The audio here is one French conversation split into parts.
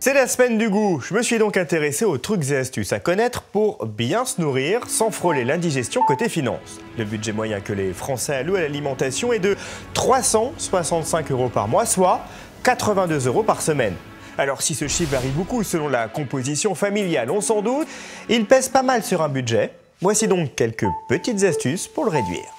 C'est la semaine du goût. Je me suis donc intéressé aux trucs et astuces à connaître pour bien se nourrir sans frôler l'indigestion côté finance. Le budget moyen que les Français allouent à l'alimentation est de 365 € par mois, soit 82 € par semaine. Alors si ce chiffre varie beaucoup selon la composition familiale, on s'en doute, il pèse pas mal sur un budget. Voici donc quelques petites astuces pour le réduire.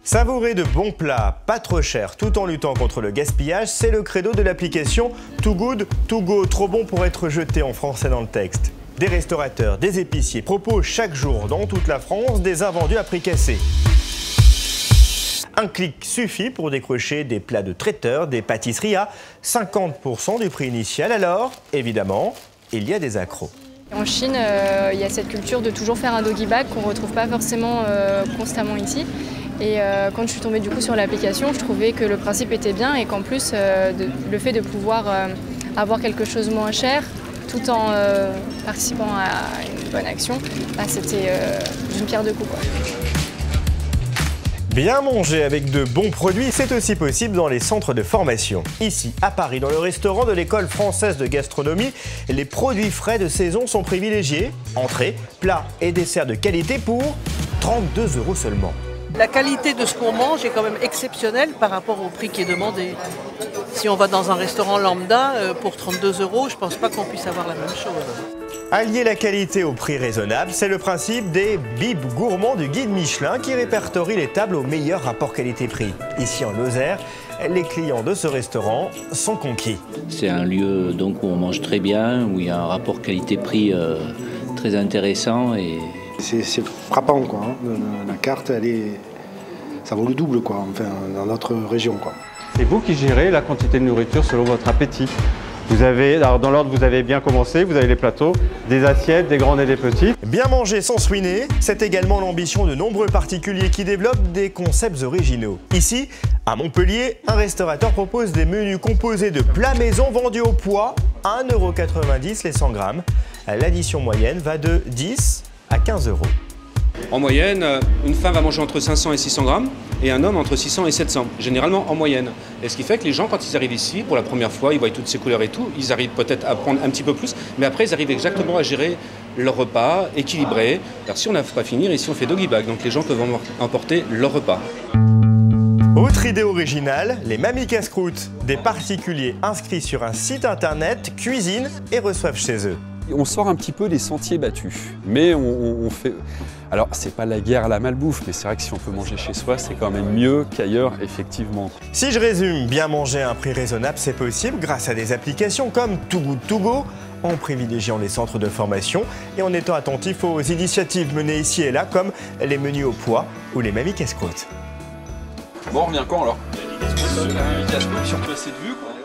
Savourer de bons plats, pas trop chers, tout en luttant contre le gaspillage, c'est le credo de l'application Too Good To Go, trop bon pour être jeté en français dans le texte. Des restaurateurs, des épiciers proposent chaque jour dans toute la France des invendus à prix cassé. Un clic suffit pour décrocher des plats de traiteur, des pâtisseries à 50% du prix initial. Alors, évidemment, il y a des accros. En Chine, il y a cette culture de toujours faire un doggy bag qu'on ne retrouve pas forcément constamment ici. Et quand je suis tombée du coup sur l'application, je trouvais que le principe était bien et qu'en plus, le fait de pouvoir avoir quelque chose moins cher tout en participant à une bonne action, c'était une pierre deux coups, quoi. Bien manger avec de bons produits, c'est aussi possible dans les centres de formation. Ici, à Paris, dans le restaurant de l'École française de gastronomie, les produits frais de saison sont privilégiés. Entrées, plats et desserts de qualité pour 32 € seulement. La qualité de ce qu'on mange est quand même exceptionnelle par rapport au prix qui est demandé. Si on va dans un restaurant lambda, pour 32 €, je ne pense pas qu'on puisse avoir la même chose. Allier la qualité au prix raisonnable, c'est le principe des bibs gourmands du guide Michelin qui répertorie les tables au meilleur rapport qualité-prix. Ici en Lozère, les clients de ce restaurant sont conquis. C'est un lieu donc, où on mange très bien, où il y a un rapport qualité-prix très intéressant. C'est frappant, quoi. La carte, ça vaut le double, quoi, enfin, dans notre région, quoi. C'est vous qui gérez la quantité de nourriture selon votre appétit. Vous avez, alors dans l'ordre, vous avez bien commencé, vous avez les plateaux, des assiettes, des grandes et des petites. Bien manger sans swiner, c'est également l'ambition de nombreux particuliers qui développent des concepts originaux. Ici, à Montpellier, un restaurateur propose des menus composés de plats maison vendus au poids, 1,90 € les 100 grammes. L'addition moyenne va de 10 à 15 €. En moyenne, une femme va manger entre 500 et 600 grammes et un homme entre 600 et 700, généralement en moyenne. Et ce qui fait que les gens, quand ils arrivent ici, pour la première fois, ils voient toutes ces couleurs et tout, ils arrivent peut-être à prendre un petit peu plus, mais après ils arrivent exactement à gérer leur repas équilibré. Alors si on n'a pas fini, ici on fait doggy bag, donc les gens peuvent emporter leur repas. Autre idée originale, les mamies casse-croûtes. Des particuliers inscrits sur un site internet cuisinent et reçoivent chez eux. On sort un petit peu des sentiers battus, mais on fait... Alors, c'est pas la guerre à la malbouffe, mais c'est vrai que si on peut manger chez soi, c'est quand même mieux qu'ailleurs, effectivement. Si je résume, bien manger à un prix raisonnable, c'est possible grâce à des applications comme Too Good To Go, en privilégiant les centres de formation et en étant attentif aux initiatives menées ici et là, comme les menus au poids ou les mamies casse-croûtes. Bon, on revient quand alors? Si on peut essayer de vue, quoi.